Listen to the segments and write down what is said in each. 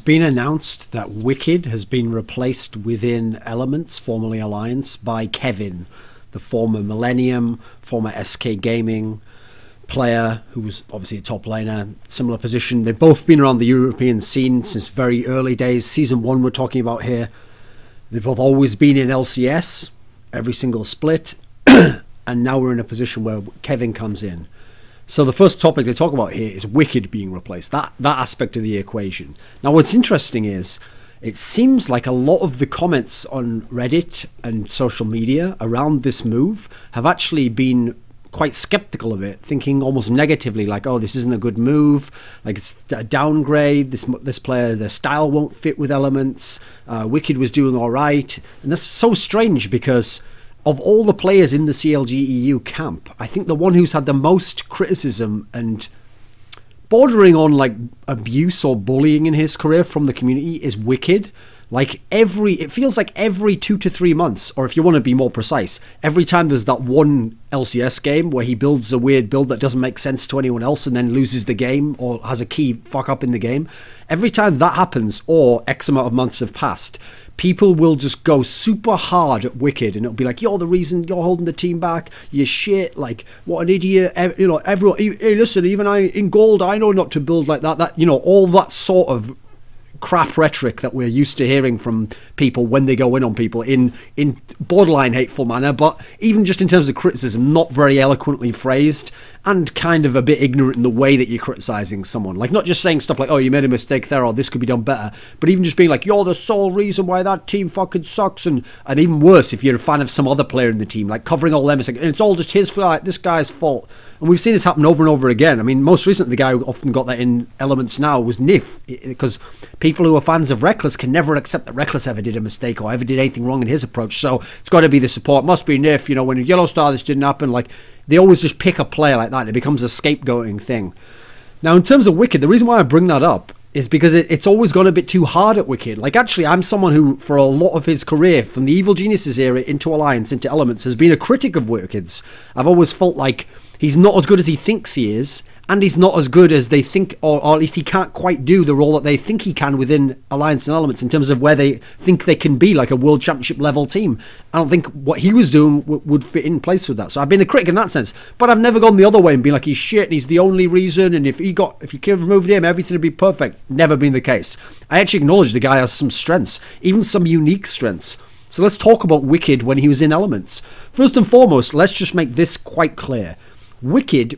been announced that Wickd has been replaced within Elements, formerly Alliance, by kev1n, the former Millennium, former SK Gaming player, who was obviously a top laner, similar position. They've both been around the European scene since very early days. Season 1 we're talking about here. They've both always been in LCS, every single split, and now we're in a position where kev1n comes in. So the first topic to talk about here is Wickd being replaced, that aspect of the equation. Now what's interesting is, it seems like a lot of the comments on Reddit and social media around this move have actually been quite skeptical of it, thinking almost negatively, like, oh, this isn't a good move, like it's a downgrade, this player, their style won't fit with Elements, Wickd was doing all right. And that's so strange, because of all the players in the CLG EU camp, I think the one who's had the most criticism and bordering on like abuse or bullying in his career from the community is Wickd. Like it feels like every 2 to 3 months, or if you want to be more precise, every time there's that one LCS game where he builds a weird build that doesn't make sense to anyone else and then loses the game or has a key fuck up in the game. Every time that happens, or X amount of months have passed, people will just go super hard at Wickd, and it'll be like, you're the reason you're holding the team back, you shit, like, what an idiot, you know, everyone, hey, listen, even I, in gold, I know not to build like that, you know, all that sort of crap rhetoric that we're used to hearing from people when they go in on people in borderline hateful manner, but even just in terms of criticism, not very eloquently phrased and kind of a bit ignorant in the way that you're criticizing someone. Like, not just saying stuff like, oh, you made a mistake there, or this could be done better, but even just being like, you're the sole reason why that team fucking sucks, and even worse, if you're a fan of some other player in the team, like covering all them and saying, it's all just his fault, like, this guy's fault. And we've seen this happen over and over again. I mean, most recently, the guy who often got that in Elements now was Nif, because people who are fans of Reckless can never accept that Reckless ever did a mistake or ever did anything wrong in his approach. So it's got to be the support. Must be Nif. You know, when in Yellow Star this didn't happen. Like, they always just pick a player like that. It becomes a scapegoating thing. Now, in terms of Wickd, the reason why I bring that up is because it's always gone a bit too hard at Wickd. Like, actually, I'm someone who, for a lot of his career, from the Evil Geniuses era into Alliance, into Elements, has been a critic of Wickd's. I've always felt like he's not as good as he thinks he is, and he's not as good as they think, or at least he can't quite do the role that they think he can within Alliance and Elements in terms of where they think they can be, like a World Championship level team. I don't think what he was doing would fit in place with that. So I've been a critic in that sense, but I've never gone the other way and been like, he's shit and he's the only reason, and if you removed him, everything would be perfect. Never been the case. I actually acknowledge the guy has some strengths, even some unique strengths. So let's talk about Wickd when he was in Elements. First and foremost, let's just make this quite clear. Wickd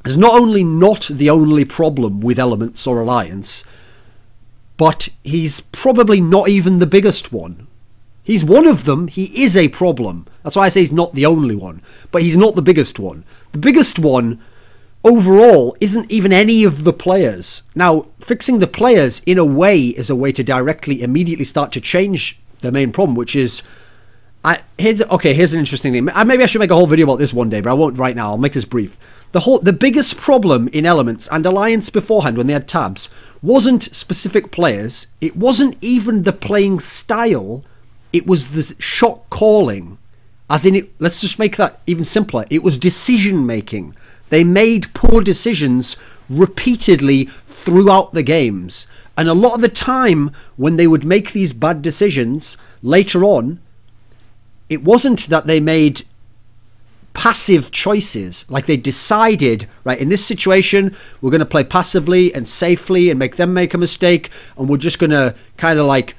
is not only not the only problem with Elements or Alliance, but he's probably not even the biggest one. He's one of them. He is a problem. That's why I say he's not the only one, but he's not the biggest one. The biggest one overall isn't even any of the players. Now, fixing the players in a way is a way to directly, immediately start to change the main problem, which is, here's an interesting thing. Maybe I should make a whole video about this one day, but I won't right now. I'll make this brief. The biggest problem in Elements and Alliance beforehand, when they had tabs, wasn't specific players. It wasn't even the playing style. It was the shot calling. As in, let's just make that even simpler. It was decision making. They made poor decisions repeatedly throughout the games. And a lot of the time, when they would make these bad decisions later on, it wasn't that they made passive choices, like they decided, right, in this situation we're going to play passively and safely and make them make a mistake, and we're just going to kind of like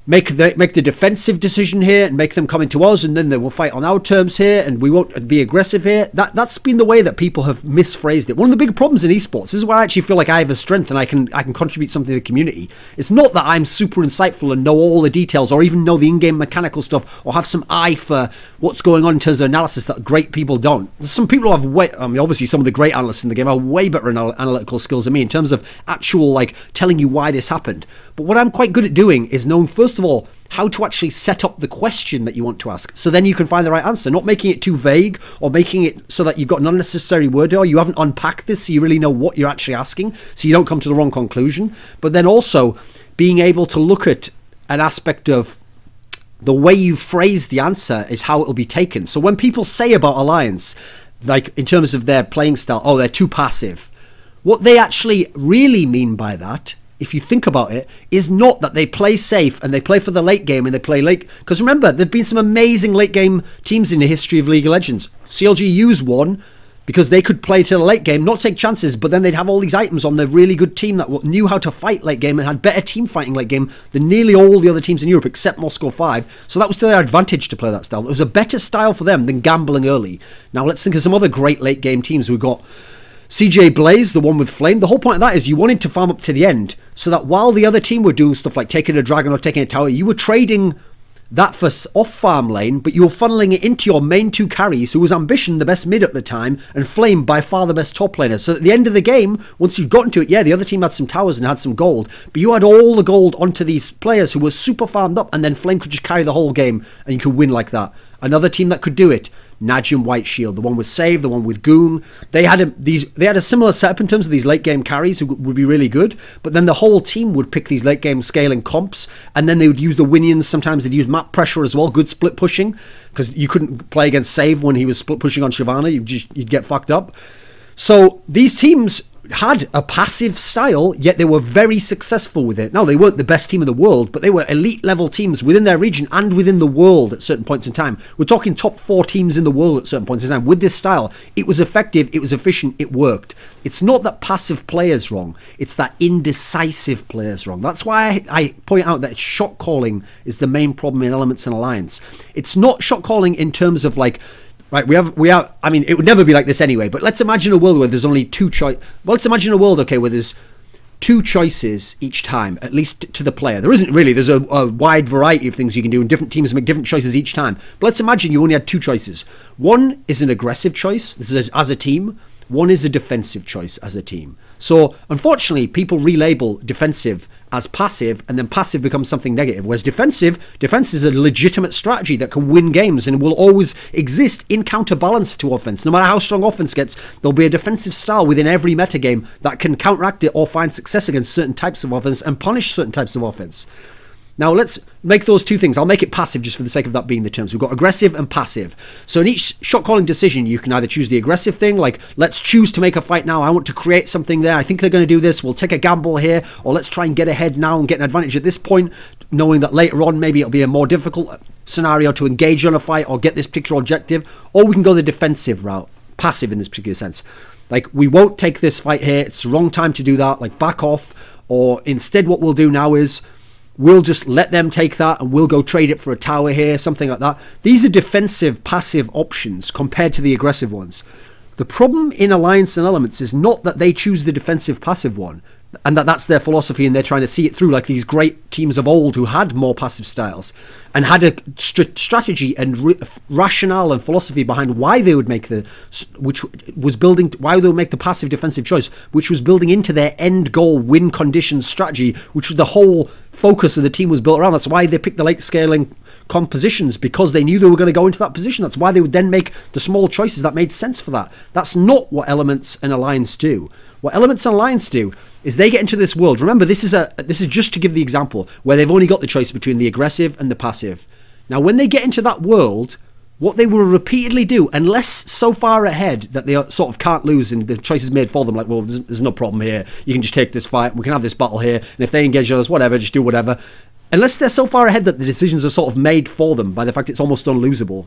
make the defensive decision here and make them come into us, and then they will fight on our terms here, and we won't be aggressive here. That's been the way that people have misphrased it. One of the big problems in esports, this is where I actually feel like I have a strength and I can contribute something to the community. It's not that I'm super insightful and know all the details, or even know the in-game mechanical stuff, or have some eye for what's going on in terms of analysis that great people don't. There's some people who have obviously some of the great analysts in the game have way better analytical skills than me in terms of actual, like, telling you why this happened. But what I'm quite good at doing is knowing, first of all, how to actually set up the question that you want to ask, so then you can find the right answer, not making it too vague or making it so that you've got an unnecessary word, or you haven't unpacked this so you really know what you're actually asking, so you don't come to the wrong conclusion. But then also being able to look at an aspect of the way you phrase the answer is how it will be taken. So when people say about Alliance, like in terms of their playing style, oh, they're too passive, what they actually really mean by that if you think about it, is not that they play safe and they play for the late game and they play late. Because remember, there've been some amazing late game teams in the history of League of Legends. CLG won because they could play to the late game, not take chances, but then they'd have all these items on the really good team that knew how to fight late game and had better team fighting late game than nearly all the other teams in Europe except Moscow 5. So that was to their advantage to play that style. It was a better style for them than gambling early. Now let's think of some other great late game teams. We've got CJ Blaze, the one with Flame. The whole point of that is you wanted to farm up to the end so that while the other team were doing stuff like taking a dragon or taking a tower, you were trading that for off-farm lane, but you were funneling it into your main 2 carries, who was Ambition, the best mid at the time, and Flame, by far the best top laner. So at the end of the game, once you'd gotten to it, yeah, the other team had some towers and had some gold, but you had all the gold onto these players who were super farmed up, and then Flame could just carry the whole game, and you could win like that. Another team that could do it, Najim White Shield, the one with Save, the one with Goon. They had a similar setup in terms of these late game carries who would be really good, but then the whole team would pick these late game scaling comps, and then they would use the Winions. Sometimes they'd use map pressure as well, good split pushing, because you couldn't play against Save when he was split pushing on Shyvana. You'd get fucked up. So these teams had a passive style, yet they were very successful with it. Now, they weren't the best team in the world, but they were elite level teams within their region and within the world at certain points in time. We're talking top 4 teams in the world at certain points in time. With this style, it was effective, it was efficient, it worked. It's not that passive play is wrong, it's that indecisive play is wrong. That's why I point out that shot calling is the main problem in Elements and Alliance. It's not shot calling in terms of like, right, we have. I mean, it would never be like this anyway. But let's imagine a world where there's only 2 choices. Well, let's imagine a world, okay, where there's 2 choices each time, at least to the player. There isn't really. There's a wide variety of things you can do, and different teams make different choices each time. But let's imagine you only had 2 choices. One is an aggressive choice. This is as a team. One is a defensive choice as a team. So, unfortunately, people relabel defensive as passive, and then passive becomes something negative. Whereas defense is a legitimate strategy that can win games and will always exist in counterbalance to offense. No matter how strong offense gets, there'll be a defensive style within every metagame that can counteract it or find success against certain types of offense and punish certain types of offense. Now, let's make those 2 things. I'll make it passive just for the sake of that being the terms. We've got aggressive and passive. So in each shot calling decision, you can either choose the aggressive thing, like let's choose to make a fight now. I want to create something there. I think they're going to do this. We'll take a gamble here, or let's try and get ahead now and get an advantage at this point, knowing that later on maybe it'll be a more difficult scenario to engage on a fight or get this particular objective. Or we can go the defensive route, passive in this particular sense. Like, we won't take this fight here. It's the wrong time to do that. Like, back off. Or instead what we'll do now is we'll just let them take that and we'll go trade it for a tower here, something like that. These are defensive, passive options compared to the aggressive ones. The problem in Alliance and Elements is not that they choose the defensive, passive one, and that's their philosophy and they're trying to see it through like these great teams of old who had more passive styles and had a strategy and rationale and philosophy behind why they would make why they would make the passive defensive choice, which was building into their end goal win condition strategy, which was the whole focus of the team was built around. That's why they picked the late scaling compositions, because they knew they were going to go into that position. That's why they would then make the small choices that made sense for that. That's not what Elements and Alliance do. What Elements and Alliance do is they get into this world. Remember, this is just to give the example where they've only got the choice between the aggressive and the passive. Now, when they get into that world, what they will repeatedly do, unless so far ahead that they sort of can't lose and the choice is made for them, like, well, there's no problem here. You can just take this fight. We can have this battle here. And if they engage us, whatever, just do whatever. Unless they're so far ahead that the decisions are sort of made for them by the fact it's almost unlosable,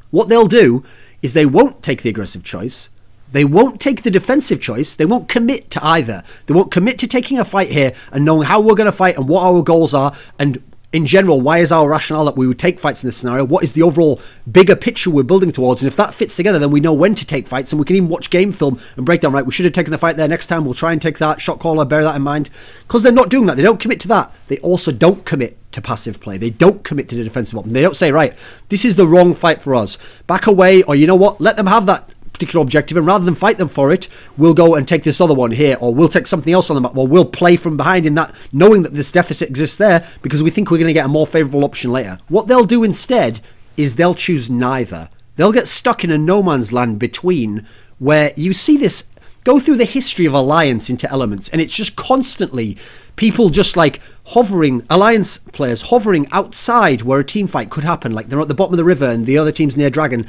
what they'll do is they won't take the aggressive choice. They won't take the defensive choice. They won't commit to either. They won't commit to taking a fight here and knowing how we're going to fight and what our goals are, and in general, why is our rationale that we would take fights in this scenario? What is the overall bigger picture we're building towards? And if that fits together, then we know when to take fights, and we can even watch game film and break down, right, we should have taken the fight there. Next time we'll try and take that shot caller, bear that in mind. Because they're not doing that. They don't commit to that. They also don't commit to passive play. They don't commit to the defensive option. They don't say, right, this is the wrong fight for us. Back away, or you know what, let them have that particular objective, and rather than fight them for it, we'll go and take this other one here, or we'll take something else on the map, or we'll play from behind in that, knowing that this deficit exists there because we think we're going to get a more favourable option later. What they'll do instead is they'll choose neither. They'll get stuck in a no man's land between, where you see this go through the history of Alliance into Elements, and it's just constantly people just like hovering, alliance players hovering outside where a team fight could happen. Like they're at the bottom of the river and the other team's near dragon,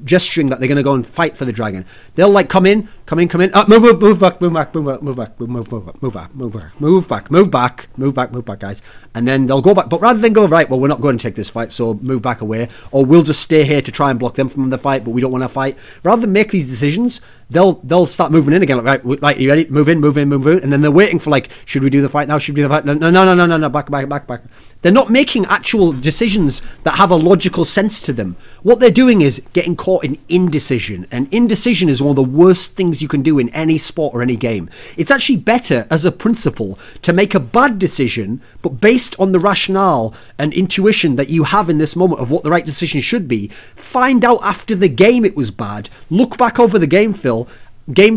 gesturing that they're going to go and fight for the dragon. They'll like come in. Move back, guys. And then they'll go back. But rather than go, right, well, we're not going to take this fight, so move back away. Or we'll just stay here to try and block them from the fight, but we don't want to fight. Rather than make these decisions, they'll start moving in again. Like, right, you ready? Move in. And then they're waiting for like, should we do the fight now? Should we do the fight? No, back. They're not making actual decisions that have a logical sense to them. What they're doing is getting caught in indecision. And indecision is one of the worst things you can do in any sport or any game. It's actually better as a principle to make a bad decision, but based on the rationale and intuition that you have in this moment of what the right decision should be. Find out after the game it was bad. Look back over the game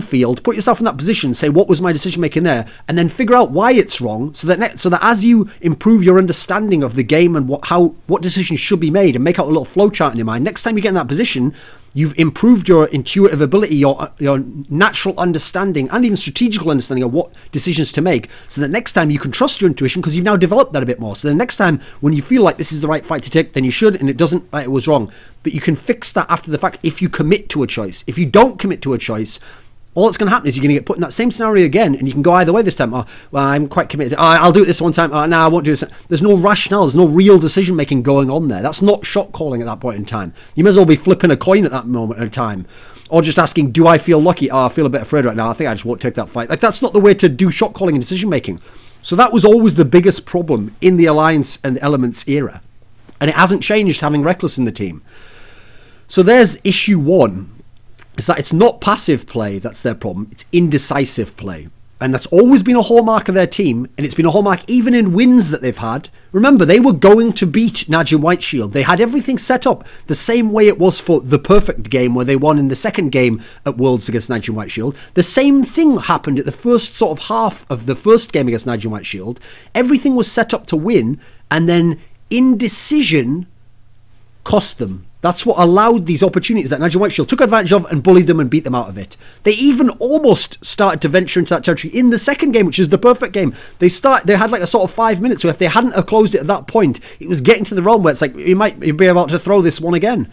field, put yourself in that position, say what was my decision making there, and then figure out why it's wrong, so that as you improve your understanding of the game and what decisions should be made, and make out a little flow chart in your mind, next time you get in that position, you've improved your intuitive ability, your natural understanding, and even strategical understanding of what decisions to make, so that next time you can trust your intuition because you've now developed that a bit more. So the next time when you feel like this is the right fight to take, then you should, and it doesn't, like it was wrong. But you can fix that after the fact if you commit to a choice. If you don't commit to a choice, all that's going to happen is you're going to get put in that same scenario again, and you can go either way this time. Oh, well, I'm quite committed. Oh, I'll do it this one time. Oh, no, I won't do this. There's no rationale. There's no real decision-making going on there. That's not shot calling at that point in time. You may as well be flipping a coin at that moment in time. Or just asking, do I feel lucky? Oh, I feel a bit afraid right now. I think I just won't take that fight. Like, that's not the way to do shot calling and decision-making. So that was always the biggest problem in the Alliance and Elements era. And it hasn't changed having Reckless in the team. So there's issue one. Is that it's not passive play that's their problem, it's indecisive play. And that's always been a hallmark of their team, and it's been a hallmark even in wins that they've had. Remember, they were going to beat Najim Whiteshield. They had everything set up the same way it was for the perfect game where they won in the second game at Worlds against Najim Whiteshield. The same thing happened at the first sort of half of the first game against Najim Whiteshield. Everything was set up to win, and then indecision cost them. That's what allowed these opportunities that Najim Whiteshield took advantage of and bullied them and beat them out of it. They even almost started to venture into that territory in the second game, which is the perfect game. They had like a sort of 5 minutes, so if they hadn't have closed it at that point, it was getting to the realm where it's like you'd be about to throw this one again.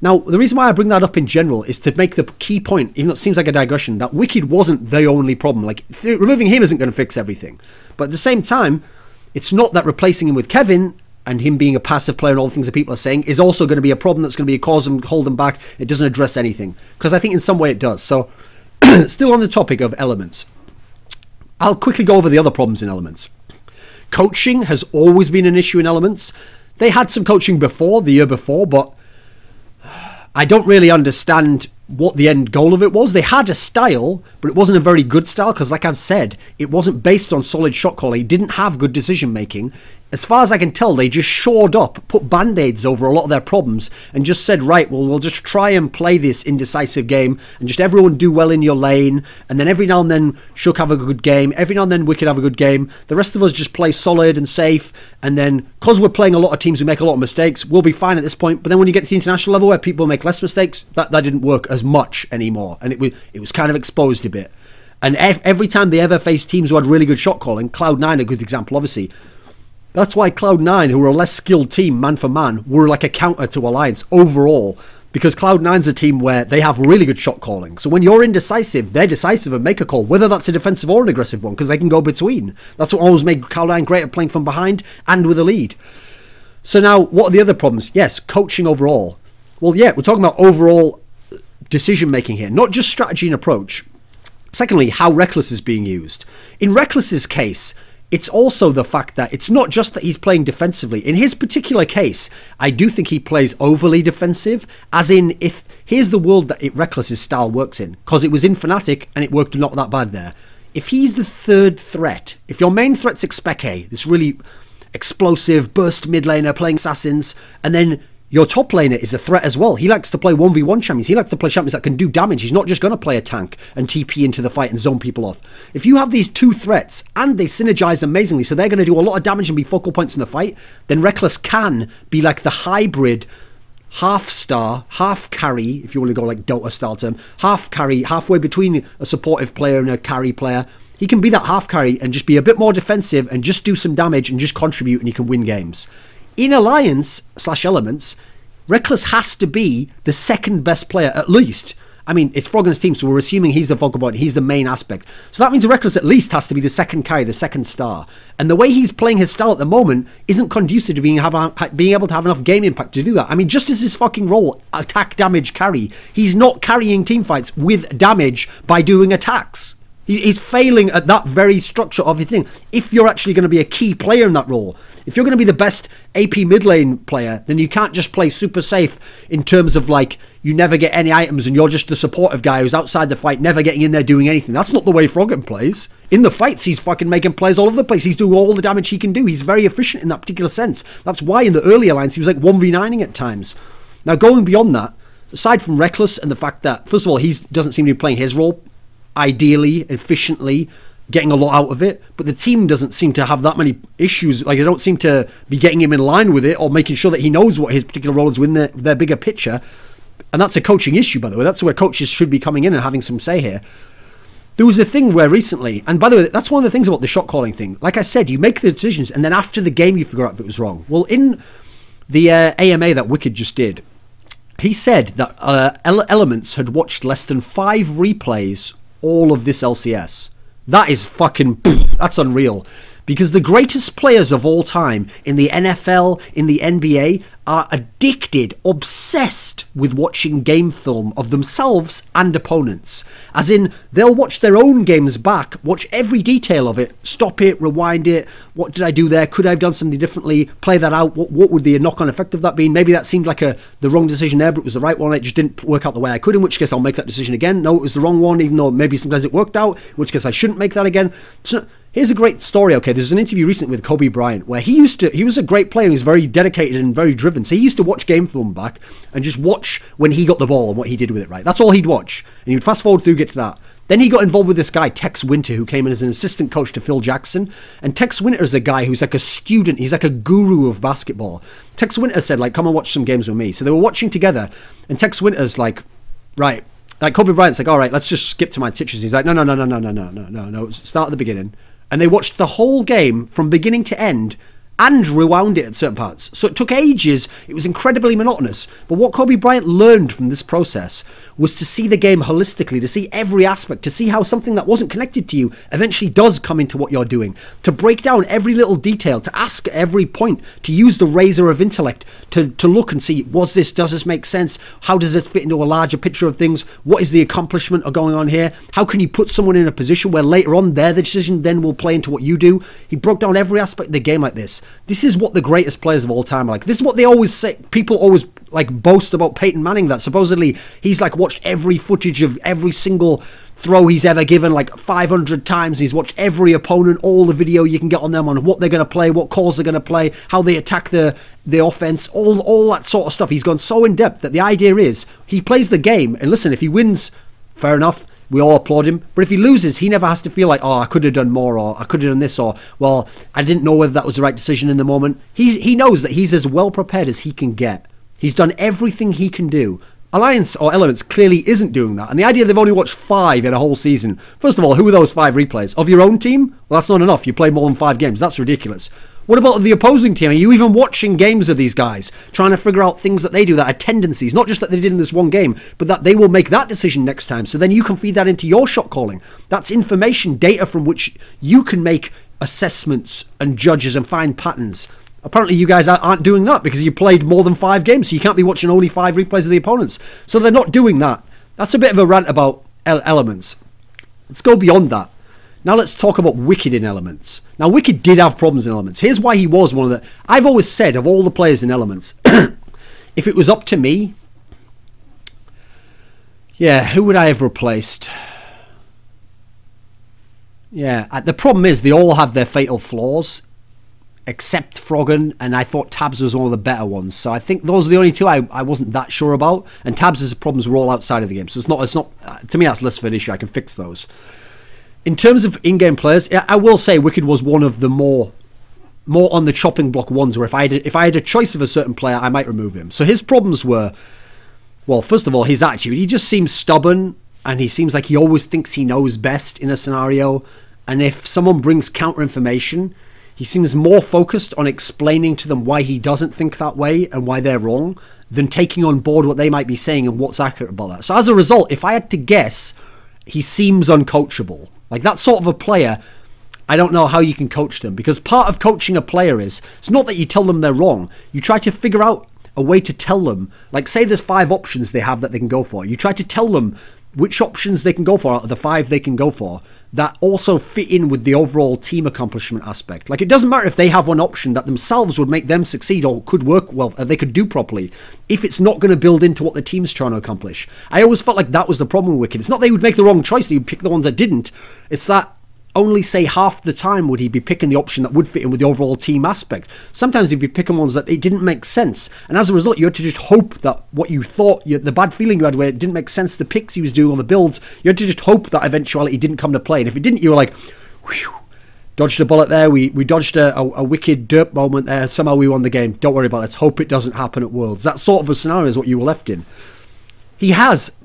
Now, the reason why I bring that up in general is to make the key point, even though it seems like a digression, that Wickd wasn't the only problem. Like, removing him isn't going to fix everything. But at the same time, it's not that replacing him with kev1n and him being a passive player and all the things that people are saying is also going to be a problem that's going to be a cause and hold them back. It doesn't address anything. Because I think in some way it does. So, still on the topic of Elements, I'll quickly go over the other problems in Elements. Coaching has always been an issue in Elements. They had some coaching before, the year before, but I don't really understand what the end goal of it was. They had a style, but it wasn't a very good style because, like I've said, it wasn't based on solid shot calling. It didn't have good decision making. As far as I can tell, they just shored up, put band-aids over a lot of their problems and just said, right, well, we'll just try and play this indecisive game and just everyone do well in your lane. And then every now and then Shook have a good game. Every now and then Wickd have a good game. The rest of us just play solid and safe. And then because we're playing a lot of teams who make a lot of mistakes, we'll be fine at this point. But then when you get to the international level where people make less mistakes, that didn't work as much anymore. And it was kind of exposed a bit. And every time they ever faced teams who had really good shot calling, Cloud9 a good example, obviously. That's why Cloud9, who were a less skilled team, man for man, were like a counter to Alliance overall. Because Cloud9's a team where they have really good shot calling. So when you're indecisive, they're decisive and make a call, whether that's a defensive or an aggressive one, because they can go between. That's what always made Cloud9 great at playing from behind and with a lead. So now, what are the other problems? Yes, coaching overall. Well, yeah, we're talking about overall decision making here, not just strategy and approach. Secondly, how Reckless is being used. In Reckless's case, it's also the fact that it's not just that he's playing defensively. In his particular case, I do think he plays overly defensive, as in, if here's the world that Reckless's style works in, because it was in Fnatic and it worked not that bad there. If he's the third threat, if your main threat's Xpeke, this really explosive burst mid laner playing assassins, and then your top laner is the threat as well. He likes to play 1v1 champions. He likes to play champions that can do damage. He's not just going to play a tank and TP into the fight and zone people off. If you have these two threats and they synergize amazingly, so they're going to do a lot of damage and be focal points in the fight, then Reckless can be like the hybrid half star, half carry, if you want to go like Dota style term, half carry, halfway between a supportive player and a carry player. he can be that half carry and just be a bit more defensive and just do some damage and just contribute, and he can win games. In Alliance/Elements, Reckless has to be the second best player at least. I mean, it's Froggen's team, so we're assuming he's the focal point, he's the main aspect. So that means Reckless at least has to be the second carry, the second star. And the way he's playing his style at the moment isn't conducive to being able to have enough game impact to do that. I mean, just as his fucking role, attack, damage, carry, he's not carrying teamfights with damage by doing attacks. He's failing at that very structure of his thing. If you're actually going to be a key player in that role, if you're going to be the best AP mid lane player, then you can't just play super safe in terms of like you never get any items and you're just the supportive guy who's outside the fight, never getting in there doing anything. That's not the way Froggen plays. In the fights, he's fucking making plays all over the place. He's doing all the damage he can do. He's very efficient in that particular sense. That's why in the early alliance he was like 1v9ing at times. Now going beyond that, aside from Reckless and the fact that, first of all, he doesn't seem to be playing his role ideally, efficiently, getting a lot out of it, but the team doesn't seem to have that many issues. Like, they don't seem to be getting him in line with it or making sure that he knows what his particular role is within their bigger picture. And that's a coaching issue, by the way. That's where coaches should be coming in and having some say here. There was a thing where recently, and by the way, that's one of the things about the shot calling thing. Like I said, you make the decisions and then after the game you figure out if it was wrong. Well, in the AMA that Wickd just did, he said that Elements had watched less than 5 replays all of this LCS. That is fucking, that's unreal. Because the greatest players of all time in the NFL, in the NBA, are addicted, obsessed with watching game film of themselves and opponents. As in, they'll watch their own games back, watch every detail of it, stop it, rewind it, what did I do there, could I have done something differently, play that out, what would the knock-on effect of that be? Maybe that seemed like the wrong decision there, but it was the right one, it just didn't work out the way I could, in which case I'll make that decision again. No, it was the wrong one, even though maybe sometimes it worked out, in which case I shouldn't make that again. So, here's a great story, okay? There's an interview recently with Kobe Bryant where he was a great player, he was very dedicated and very driven. So he used to watch game film back and just watch when he got the ball and what he did with it, right? That's all he'd watch. And he would fast forward through, get to that. Then he got involved with this guy, Tex Winter, who came in as an assistant coach to Phil Jackson. And Tex Winter is a guy who's like a student. He's like a guru of basketball. Tex Winter said, like, come and watch some games with me. So they were watching together. And Tex Winter's like, right. Like, Kobe Bryant's like, all right, let's just skip to my teachers. He's like, no. Start at the beginning. And they watched the whole game from beginning to end and rewound it at certain parts. So it took ages. It was incredibly monotonous. But what Kobe Bryant learned from this process was to see the game holistically, to see every aspect, to see how something that wasn't connected to you eventually does come into what you're doing, to break down every little detail, to ask at every point, to use the razor of intellect to look and see, does this make sense? How does this fit into a larger picture of things? What is the accomplishment going on here? How can you put someone in a position where later on their decision then will play into what you do? He broke down every aspect of the game like this. This is what the greatest players of all time are like. This is what they always say. People always like boast about Peyton Manning, that supposedly he's like watched every footage of every single throw he's ever given like 500 times. He's watched every opponent, all the video you can get on them on what they're going to play, what calls they're going to play, how they attack the offense, all that sort of stuff. He's gone so in depth that the idea is he plays the game and listen, if he wins, fair enough. We all applaud him. But if he loses, he never has to feel like, oh, I could have done more, or I could have done this, or, well, I didn't know whether that was the right decision in the moment. He knows that he's as well prepared as he can get. He's done everything he can do. Alliance or Elements clearly isn't doing that. And the idea they've only watched 5 in a whole season. First of all, who are those 5 replays? Of your own team? Well, that's not enough. You play more than 5 games. That's ridiculous. What about the opposing team? Are you even watching games of these guys? Trying to figure out things that they do that are tendencies, not just that they did in this one game, but that they will make that decision next time. So then you can feed that into your shot calling. That's information, data from which you can make assessments and judges and find patterns. Apparently you guys aren't doing that because you played more than 5 games, so you can't be watching only 5 replays of the opponents. So they're not doing that. That's a bit of a rant about Elements. Let's go beyond that. Now let's talk about Wickd in Elements. Now Wickd did have problems in Elements. Here's why he was one of the... I've always said of all the players in Elements, if it was up to me, yeah, who would I have replaced? Yeah, the problem is they all have their fatal flaws, except Froggen, and I thought Tabs was one of the better ones. So I think those are the only 2 I wasn't that sure about. And Tabs' problems were all outside of the game. So it's not to me, that's less of an issue. I can fix those. In terms of in-game players, I will say Wickd was one of the more on the chopping block ones where if I had a choice of a certain player, I might remove him. So his problems were, well, first of all, his attitude. He just seems stubborn, and he seems like he always thinks he knows best in a scenario. And if someone brings counter information, he seems more focused on explaining to them why he doesn't think that way and why they're wrong than taking on board what they might be saying and what's accurate about that. So as a result, if I had to guess, he seems uncoachable. Like that sort of a player, I don't know how you can coach them, because part of coaching a player is, it's not that you tell them they're wrong. You try to figure out a way to tell them, like say there's 5 options they have that they can go for. You try to tell them which options they can go for out of the 5 they can go for that also fit in with the overall team accomplishment aspect. Like it doesn't matter if they have one option that themselves would make them succeed or could work well, they could do properly, if it's not going to build into what the team's trying to accomplish. I always felt like that was the problem with Wickd. It's not they would make the wrong choice, they would pick the ones that didn't. It's that only say half the time would he be picking the option that would fit in with the overall team aspect. Sometimes he'd be picking ones that it didn't make sense, and as a result you had to just hope that what you thought, the bad feeling you had where it didn't make sense, the picks he was doing on the builds, you had to just hope that eventuality didn't come to play. And if it didn't, you were like, whew, dodged a bullet there, we dodged a Wickd derp moment there, somehow we won the game, don't worry about it, let's hope it doesn't happen at Worlds. That sort of a scenario is what you were left in. He has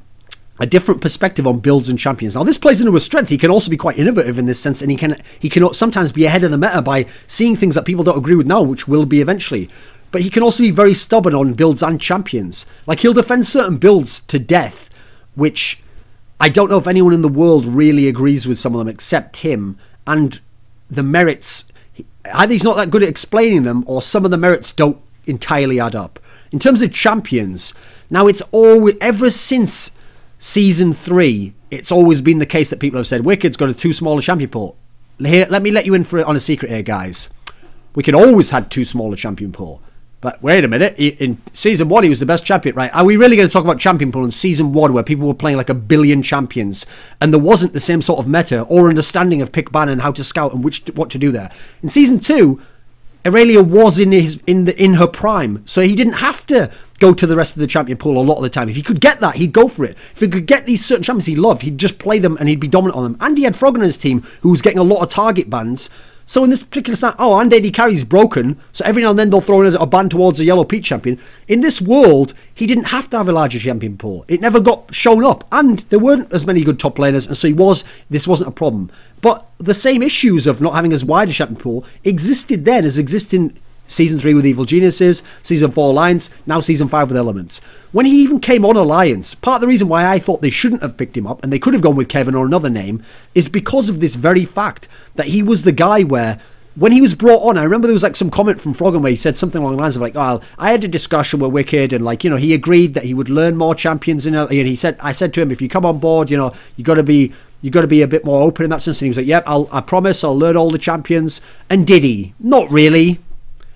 a different perspective on builds and champions. Now this plays into his strength. He can also be quite innovative in this sense, and he can sometimes be ahead of the meta by seeing things that people don't agree with now, which will be eventually. But he can also be very stubborn on builds and champions. Like he'll defend certain builds to death, which I don't know if anyone in the world really agrees with some of them except him. And the merits, either he's not that good at explaining them, or some of the merits don't entirely add up. In terms of champions, now it's always, ever since Season 3, it's always been the case that people have said Wickd's got a too small a champion pool. Here, let me let you in on a secret here, guys. Wickd always had too small a champion pool. But wait a minute, in Season 1 he was the best champion, right? Are we really going to talk about champion pool in Season 1 where people were playing like 1 billion champions and there wasn't the same sort of meta or understanding of pick ban and how to scout and what to do there? In Season 2, Aurelia was in her prime, so he didn't have to go to the rest of the champion pool a lot of the time. If he could get that, he'd go for it. If he could get these certain champions he loved, he'd just play them and he'd be dominant on them. And he had Frog on his team who was getting a lot of target bans. So in this particular scenario, and AD carry's broken, so every now and then they'll throw in a ban towards a yellow peach champion. In this world, he didn't have to have a larger champion pool. It never got shown up, and there weren't as many good top laners, and so this wasn't a problem. But the same issues of not having as wide a champion pool existed then as exist in Season 3 with Evil Geniuses, Season 4 Alliance, now Season 5 with Elements. When he even came on Alliance, part of the reason why I thought they shouldn't have picked him up, and they could have gone with kev1n or another name, is because of this very fact that he was the guy where, when he was brought on, I remember there was like some comment from Froggen where he said something along the lines of like, oh, I had a discussion with Wickd and like, you know, he agreed that he would learn more champions and he said, I said to him, if you come on board, you know, you got to be a bit more open in that sense. And he was like, yep, I promise I'll learn all the champions. And did he? Not really.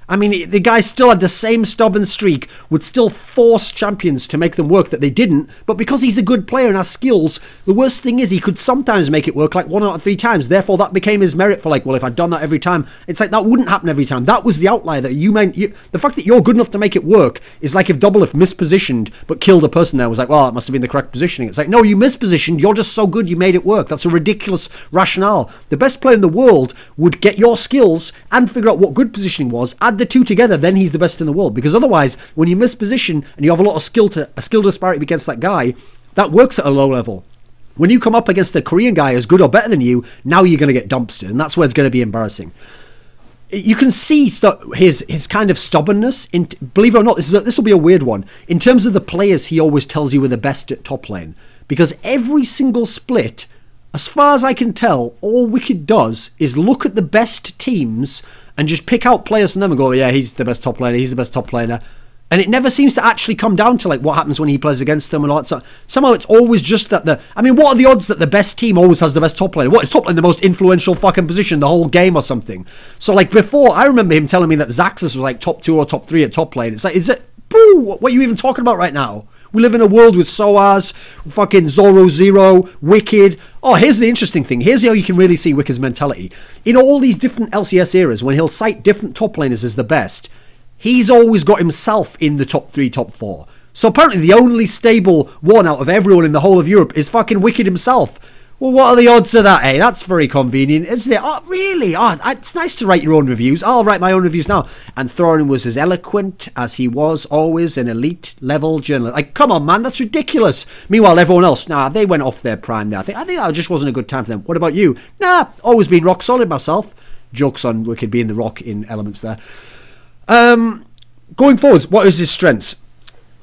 I mean, the guy still had the same stubborn streak, would still force champions to make them work that they didn't, but because he's a good player and has skills, the worst thing is he could sometimes make it work like 1 out of 3 times. Therefore, that became his merit for like, well, if I'd done that every time, it's like that wouldn't happen every time. That was the outlier that you meant. The fact that you're good enough to make it work is like if Doublelift mispositioned but killed a person there, was like, well, that must have been the correct positioning. It's like, no, you mispositioned, you're just so good you made it work. That's a ridiculous rationale. The best player in the world would get your skills and figure out what good positioning was, add the two together, then he's the best in the world. Because otherwise, when you misposition and you have a lot of skill disparity against that guy, that works at a low level. When you come up against a Korean guy as good or better than you, now you're going to get dumpstered, and that's where it's going to be embarrassing. You can see his kind of stubbornness. Believe it or not, this will be a weird one. In terms of the players he always tells you are the best at top lane. Because every single split, as far as I can tell, all Wickd does is look at the best teams and just pick out players from them and go, yeah, he's the best top laner, he's the best top laner. And it never seems to actually come down to like what happens when he plays against them and all that stuff. Somehow it's always just that what are the odds that the best team always has the best top laner? What is top lane the most influential fucking position in the whole game or something? So like before, I remember him telling me that Zaxxas was like top 2 or top 3 at top lane. It's like, boo, what are you even talking about right now? We live in a world with Soaz, fucking Zoro Zero, Wickd. Oh, here's the interesting thing. Here's how you can really see Wickd's mentality. In all these different LCS eras, when he'll cite different top laners as the best, he's always got himself in the top 3, top 4. So apparently the only stable one out of everyone in the whole of Europe is fucking Wickd himself. Well, what are the odds of that, eh? That's very convenient, isn't it? Oh, really? Oh, it's nice to write your own reviews. I'll write my own reviews now. And Thorin was as eloquent as he was always an elite level journalist. Like, come on, man, that's ridiculous. Meanwhile, everyone else, nah, they went off their prime there. I think that just wasn't a good time for them. What about you? Nah, always been rock solid myself. Jokes on Wickd being the rock in elements there. Going forwards, what is his strengths?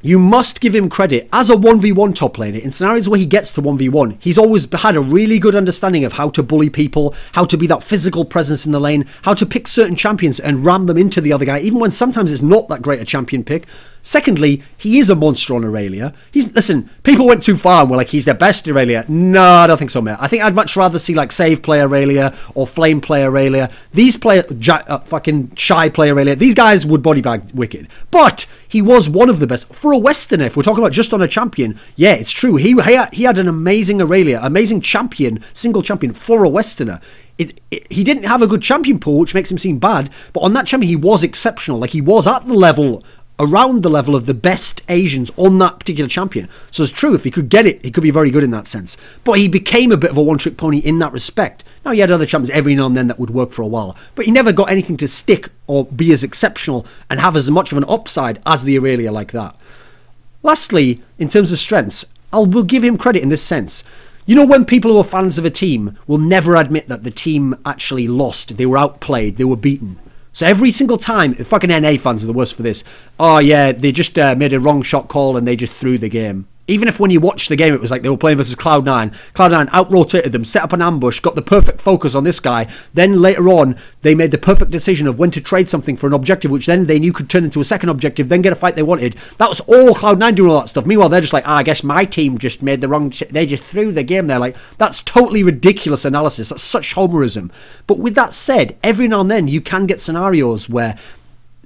You must give him credit as a 1v1 top laner. In scenarios where he gets to 1v1, he's always had a really good understanding of how to bully people, how to be that physical presence in the lane, how to pick certain champions and ram them into the other guy, even when sometimes it's not that great a champion pick. Secondly, he is a monster on Aurelia. Listen, people went too far and were like, he's the best Aurelia. No, I don't think so, mate. I think I'd much rather see like Save play Aurelia or Flame play Aurelia. These fucking Shy play Aurelia. These guys would bodybag Wickd. But he was one of the best. For a Westerner, if we're talking about just on a champion, yeah, it's true. He had an amazing Aurelia, amazing champion, single champion for a Westerner. He didn't have a good champion pool, which makes him seem bad. But on that champion, he was exceptional. Like, he was at the level, around the level of the best Asians on that particular champion. So it's true, if he could get it, he could be very good in that sense. But he became a bit of a one-trick pony in that respect. Now, he had other champions every now and then that would work for a while, but he never got anything to stick or be as exceptional and have as much of an upside as the Aurelia like that. Lastly, in terms of strengths, we'll give him credit in this sense. You know, when people who are fans of a team will never admit that the team actually lost, they were outplayed, they were beaten. So every single time, fucking NA fans are the worst for this. Oh yeah, they just made a wrong shot call and they just threw the game. Even if when you watch the game, it was like they were playing versus Cloud9. Cloud9 out-rotated them, set up an ambush, got the perfect focus on this guy. Then later on, they made the perfect decision of when to trade something for an objective, which then they knew could turn into a second objective, then get a fight they wanted. That was all Cloud9 doing all that stuff. Meanwhile, they're just like, I guess my team just made the wrong... They just threw the game there. Like, that's totally ridiculous analysis. That's such homerism. But with that said, every now and then, you can get scenarios where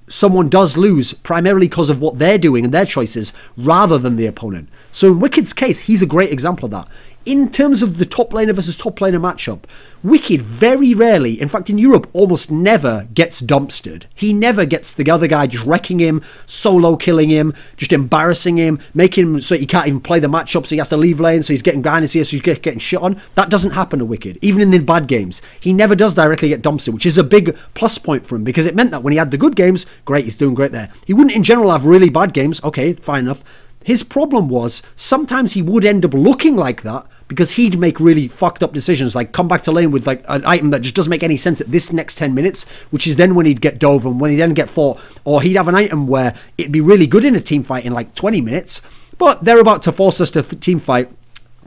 someone does lose primarily because of what they're doing and their choices rather than the opponent. So in Wicked's case, he's a great example of that. In terms of the top laner versus top laner matchup, Wickd very rarely, in fact in Europe, almost never gets dumpstered. He never gets the other guy just wrecking him, solo killing him, just embarrassing him, making him so he can't even play the matchup, so he has to leave lane, so he's getting behind his ear, so he's getting shit on. That doesn't happen to Wickd, even in the bad games. He never does directly get dumpstered, which is a big plus point for him, because it meant that when he had the good games, great, he's doing great there. He wouldn't in general have really bad games, okay, fine enough. His problem was, sometimes he would end up looking like that, because he'd make really fucked up decisions, like come back to lane with like an item that just doesn't make any sense at this next 10 minutes, which is then when he'd get dove and when he'd then get fought, or he'd have an item where it'd be really good in a team fight in like 20 minutes, but they're about to force us to team fight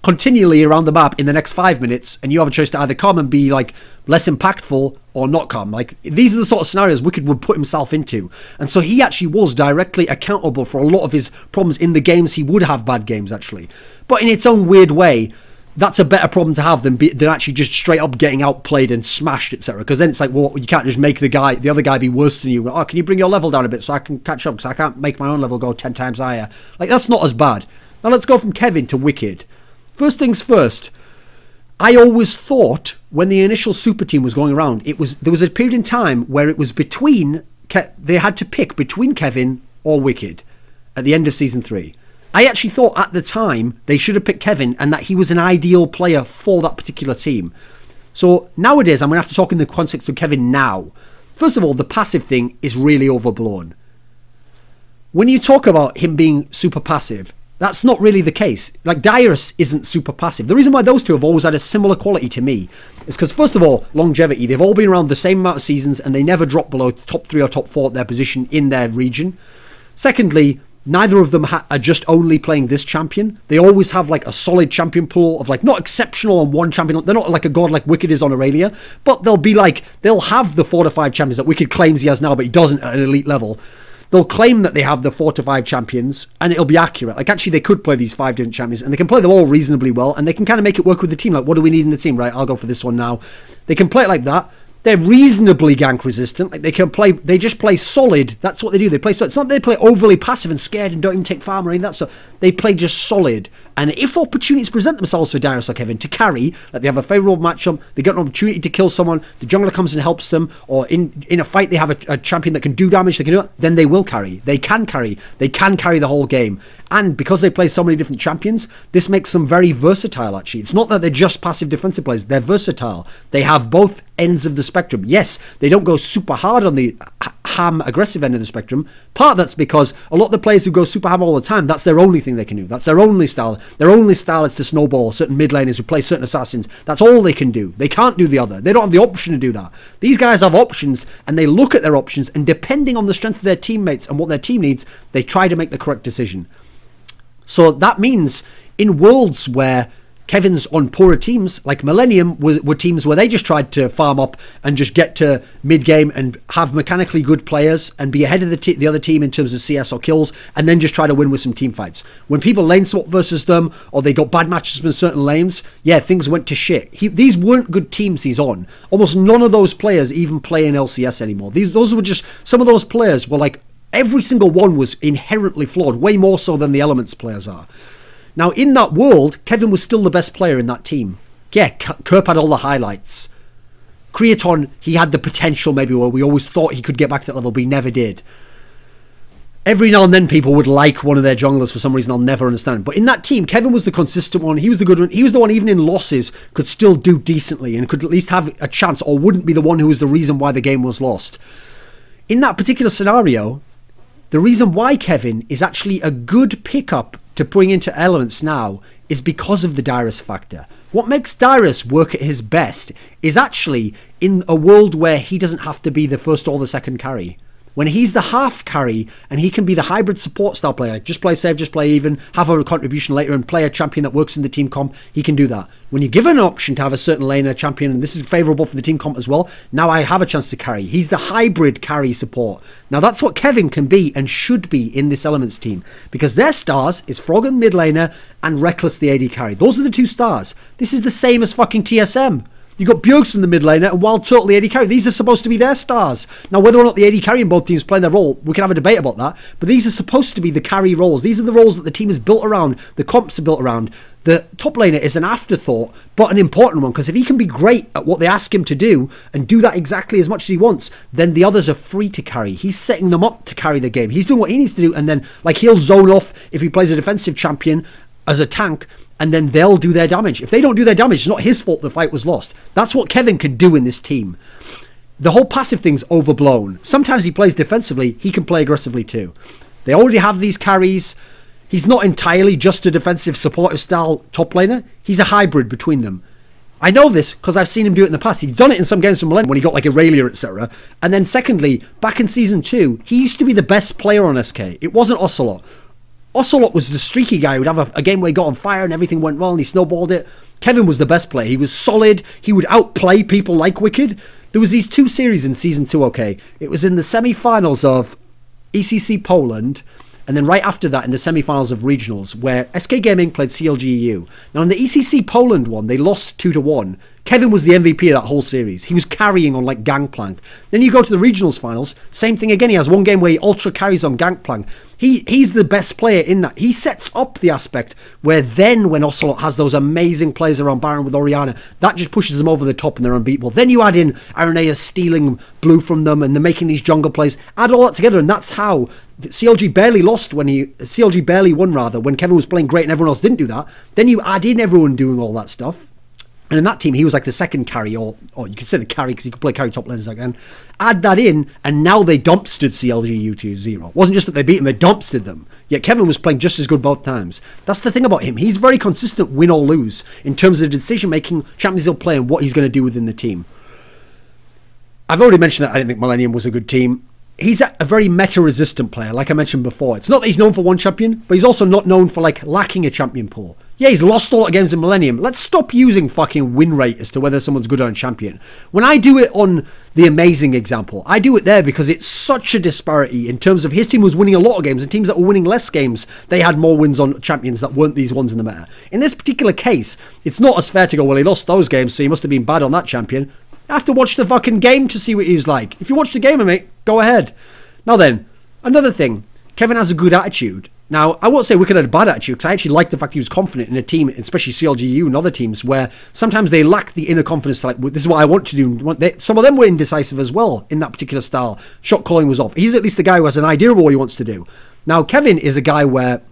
continually around the map in the next 5 minutes, and you have a choice to either come and be like less impactful or not come. Like, these are the sort of scenarios Wickd would put himself into, and so he actually was directly accountable for a lot of his problems in the games he would have bad games actually. But in its own weird way, that's a better problem to have than actually just straight up getting outplayed and smashed, etc. Because then it's like, well, you can't just make the other guy be worse than you. Oh, can you bring your level down a bit so I can catch up, because I can't make my own level go 10 times higher. Like, that's not as bad. Now let's go from Kevin to Wickd. First things first, I always thought when the initial super team was going around, there was a period in time where it was between, they had to pick between Kevin or Wickd at the end of season 3. I actually thought at the time they should have picked Kevin and that he was an ideal player for that particular team. So nowadays, I'm going to have to talk in the context of Kevin now. First of all, the passive thing is really overblown. When you talk about him being super passive, that's not really the case. Like, Dyrus isn't super passive. The reason why those two have always had a similar quality to me is because, first of all, longevity. They've all been around the same amount of seasons and they never drop below top 3 or top 4 at their position in their region. Secondly, neither of them are just only playing this champion. They always have like a solid champion pool of like, not exceptional on one champion. They're not like a god like Wickd is on Aurelia, but they'll have the 4 to 5 champions that Wickd claims he has now, but he doesn't at an elite level. They'll claim that they have the 4 to 5 champions and it'll be accurate. Like, actually they could play these 5 different champions and they can play them all reasonably well and they can kind of make it work with the team. Like, what do we need in the team? Right, I'll go for this one now. They can play it like that. They're reasonably gank resistant. Like, they can play, they just play solid. That's what they do. They play solid. It's not they play overly passive and scared and don't even take farm or anything. That's they play just solid. And if opportunities present themselves for Darius or kev1n to carry, like they have a favourable matchup, they get an opportunity to kill someone, the jungler comes and helps them, or in a fight they have a champion that can do damage, they can do it, then they will carry. They can carry. They can carry the whole game. And because they play so many different champions, this makes them very versatile, actually. It's not that they're just passive defensive players. They're versatile. They have both ends of the spectrum. Yes, they don't go super hard on the ham aggressive end of the spectrum. Part of that's because a lot of the players who go super ham all the time, that's their only thing they can do. That's their only style. Their only style is to snowball certain mid laners who play certain assassins. That's all they can do. They can't do the other. They don't have the option to do that. These guys have options, and they look at their options, and depending on the strength of their teammates and what their team needs, they try to make the correct decision. So that means in worlds where kev1n's on poorer teams, like Millennium were teams where they just tried to farm up and just get to mid-game and have mechanically good players and be ahead of the other team in terms of CS or kills, and then just try to win with some team fights. When people lane swap versus them, or they got bad matches in certain lanes, yeah, things went to shit. These weren't good teams he's on. Almost none of those players even play in LCS anymore. Those were just, some of those players were like, every single one was inherently flawed, way more so than the Elements players are. Now, in that world, kev1n was still the best player in that team. Yeah, Kerp had all the highlights. Creaton, he had the potential maybe where we always thought he could get back to that level, but he never did. Every now and then people would like one of their junglers for some reason I'll never understand. But in that team, kev1n was the consistent one. He was the good one. He was the one, even in losses, could still do decently and could at least have a chance, or wouldn't be the one who was the reason why the game was lost. In that particular scenario, the reason why kev1n is actually a good pickup to bring into Elements now is because of the Darius factor. What makes Darius work at his best is actually in a world where he doesn't have to be the first or the second carry. When he's the half carry and he can be the hybrid support style player, like just play safe, just play even, have a contribution later and play a champion that works in the team comp, he can do that. When you're given an option to have a certain laner champion, and this is favourable for the team comp as well, now I have a chance to carry. He's the hybrid carry support. Now that's what kev1n can be and should be in this Elements team, because their stars is Froggen mid laner and Reckless the AD carry. Those are the two stars. This is the same as fucking TSM. You got Bjergsen the mid laner and Wild Turtle the AD carry. These are supposed to be their stars. Now, whether or not the AD carry in both teams playing their role, we can have a debate about that. But these are supposed to be the carry roles. These are the roles that the team is built around, the comps are built around. The top laner is an afterthought, but an important one, because if he can be great at what they ask him to do and do that exactly as much as he wants, then the others are free to carry. He's setting them up to carry the game. He's doing what he needs to do, and then like he'll zone off if he plays a defensive champion as a tank, and then they'll do their damage. If they don't do their damage, it's not his fault the fight was lost. That's what kev1n can do in this team. The whole passive thing's overblown. Sometimes he plays defensively, he can play aggressively too. They already have these carries. He's not entirely just a defensive supportive style top laner. He's a hybrid between them. I know this because I've seen him do it in the past. He's done it in some games from Millennium when he got like Aurelia, etc. And then secondly, back in Season 2, he used to be the best player on SK. It wasn't Ocelot. Ocelot was the streaky guy who would have a game where he got on fire and everything went well and he snowballed it. kev1n was the best player. He was solid. He would outplay people like Wickd. There was these two series in Season 2, okay? It was in the semi-finals of ECC Poland, and then right after that in the semi-finals of regionals, where SK Gaming played CLGEU. Now in the ECC Poland one, they lost 2-1. kev1n was the MVP of that whole series. He was carrying on like Gangplank. Then you go to the regionals finals, same thing again. He has one game where he ultra carries on Gangplank. He's the best player in that. He sets up the aspect where then when Ocelot has those amazing plays around Baron with Orianna, that just pushes them over the top and they're unbeatable. Then you add in Aranea stealing blue from them and they're making these jungle plays. Add all that together and that's how CLG barely lost when CLG barely won rather, when kev1n was playing great and everyone else didn't do that. Then you add in everyone doing all that stuff. And in that team, he was like the second carry, or you could say the carry because he could play carry top lanes again. Add that in, and now they dumpstered CLG U2-0. It wasn't just that they beat him, they dumpstered them. Yet kev1n was playing just as good both times. That's the thing about him. He's very consistent, win or lose, in terms of the decision-making, champions he'll play, and what he's going to do within the team. I've already mentioned that I didn't think Millennium was a good team. He's a very meta-resistant player, like I mentioned before. It's not that he's known for one champion, but he's also not known for like lacking a champion pool. Yeah, he's lost a lot of games in Millennium. Let's stop using fucking win rate as to whether someone's good or a champion. When I do it on the Amazing example, I do it there because it's such a disparity in terms of his team was winning a lot of games and teams that were winning less games, they had more wins on champions that weren't these ones in the meta. In this particular case, it's not as fair to go, well, he lost those games, so he must have been bad on that champion. You have to watch the fucking game to see what he's like. If you watch the game, mate, go ahead. Now then, another thing. kev1n has a good attitude. Now, I won't say Wickd had a bad attitude, because I actually like the fact he was confident in a team, especially CLGU and other teams, where sometimes they lack the inner confidence to, like, this is what I want to do. Some of them were indecisive as well in that particular style. Shot calling was off. He's at least the guy who has an idea of what he wants to do. Now, kev1n is a guy where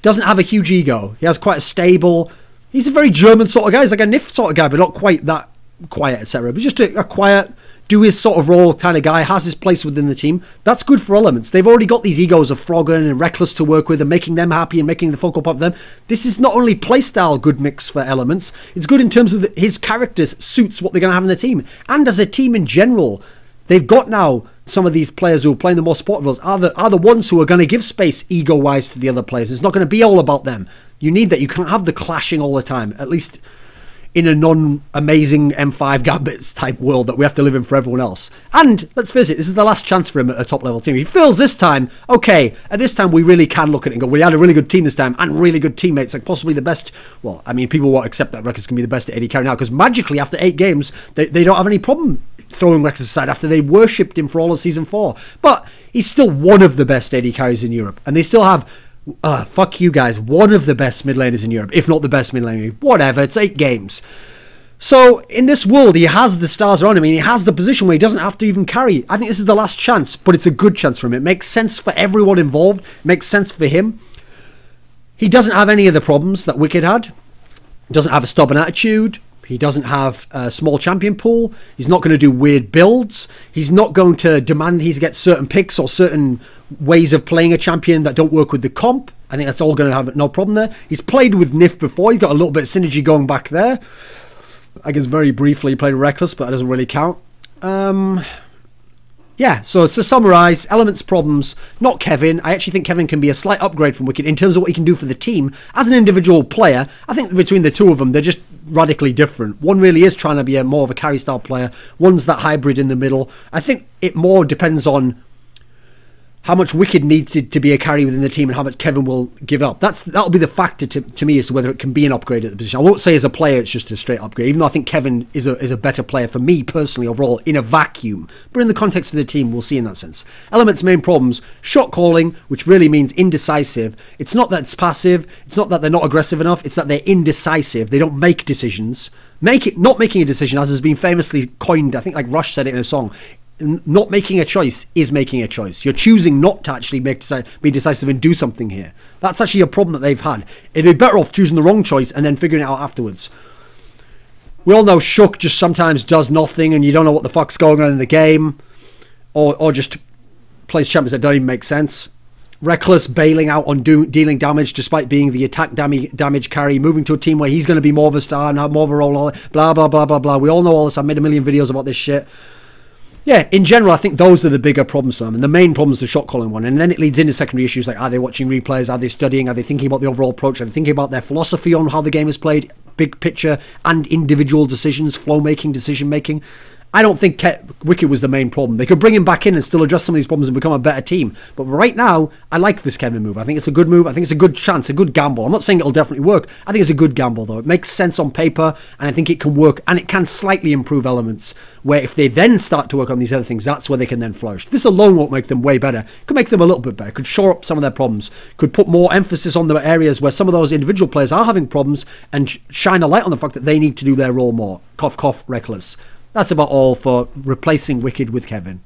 doesn't have a huge ego. He has quite a stable... He's a very German sort of guy. He's like a NIF sort of guy, but not quite that quiet, etc. But just a quiet... do his sort of role kind of guy, has his place within the team. That's good for Elements. They've already got these egos of Froggen and Reckless to work with and making them happy and making the focal point of them. This is not only playstyle good mix for Elements, it's good in terms of his characters suits what they're going to have in the team. And as a team in general, they've got now some of these players who are playing the more support roles are the ones who are going to give space ego-wise to the other players. It's not going to be all about them. You need that. You can't have the clashing all the time, at least in a non-amazing M5 Gambits type world that we have to live in for everyone else. And, let's face it, this is the last chance for him at a top-level team. If he fails this time, okay, at this time we really can look at it and go, we had a really good team this time and really good teammates, like possibly the best. Well, I mean, people won't accept that Records can be the best at AD carry now, because magically, after 8 games, they don't have any problem throwing Records aside after they worshipped him for all of Season 4. But he's still one of the best AD carries in Europe, and they still have... fuck you guys, one of the best mid laners in Europe, if not the best mid laner. Whatever, it's 8 games. So, in this world, he has the stars around him. I mean, he has the position where he doesn't have to even carry. I think this is the last chance, but it's a good chance for him. It makes sense for everyone involved. It makes sense for him. He doesn't have any of the problems that Wickd had. He doesn't have a stubborn attitude. He doesn't have a small champion pool. He's not going to do weird builds. He's not going to demand he gets certain picks or certain ways of playing a champion that don't work with the comp. I think that's all going to have no problem there. He's played with NIF before. He's got a little bit of synergy going back there. I guess very briefly he played Reckless, but that doesn't really count. Yeah, so to summarise, Elements problems, not kev1n. I actually think kev1n can be a slight upgrade from Wickd in terms of what he can do for the team. As an individual player, I think between the two of them, they're just radically different. One really is trying to be more of a carry style player. One's that hybrid in the middle. I think it more depends on how much Wickd needs to be a carry within the team and how much kev1n will give up. That'll be the factor to me as to whether it can be an upgrade at the position. I won't say as a player it's just a straight upgrade, even though I think kev1n is a better player for me personally overall in a vacuum. But in the context of the team, we'll see in that sense. Elements' main problems, shot calling, which really means indecisive. It's not that it's passive, it's not that they're not aggressive enough, it's that they're indecisive. They don't make decisions. Not making a decision, as has been famously coined, I think like Rush said it in a song, not making a choice is making a choice. You're choosing not to actually be decisive and do something here. That's actually a problem that they've had. It'd be better off choosing the wrong choice and then figuring it out afterwards. We all know Shook just sometimes does nothing and you don't know what the fuck's going on in the game. Or just plays champions that don't even make sense. Reckless bailing out on dealing damage despite being the attack damage carry, moving to a team where he's going to be more of a star and have more of a role, blah, blah, blah, blah, blah. We all know all this. I've made a million videos about this shit. Yeah, in general, I think those are the bigger problems for them. And the main problem is the shot calling one. And then it leads into secondary issues like, are they watching replays? Are they studying? Are they thinking about the overall approach? Are they thinking about their philosophy on how the game is played? Big picture and individual decisions, flow making, decision making. I don't think Wickd was the main problem. They could bring him back in and still address some of these problems and become a better team. But right now, I like this kev1n move. I think it's a good move. I think it's a good chance, a good gamble. I'm not saying it'll definitely work. I think it's a good gamble, though. It makes sense on paper, and I think it can work, and it can slightly improve Elements, where if they then start to work on these other things, that's where they can then flourish. This alone won't make them way better. It could make them a little bit better. It could shore up some of their problems. Could put more emphasis on the areas where some of those individual players are having problems and shine a light on the fact that they need to do their role more. Cough, cough, Reckless. That's about all for replacing Wickd with kev1n.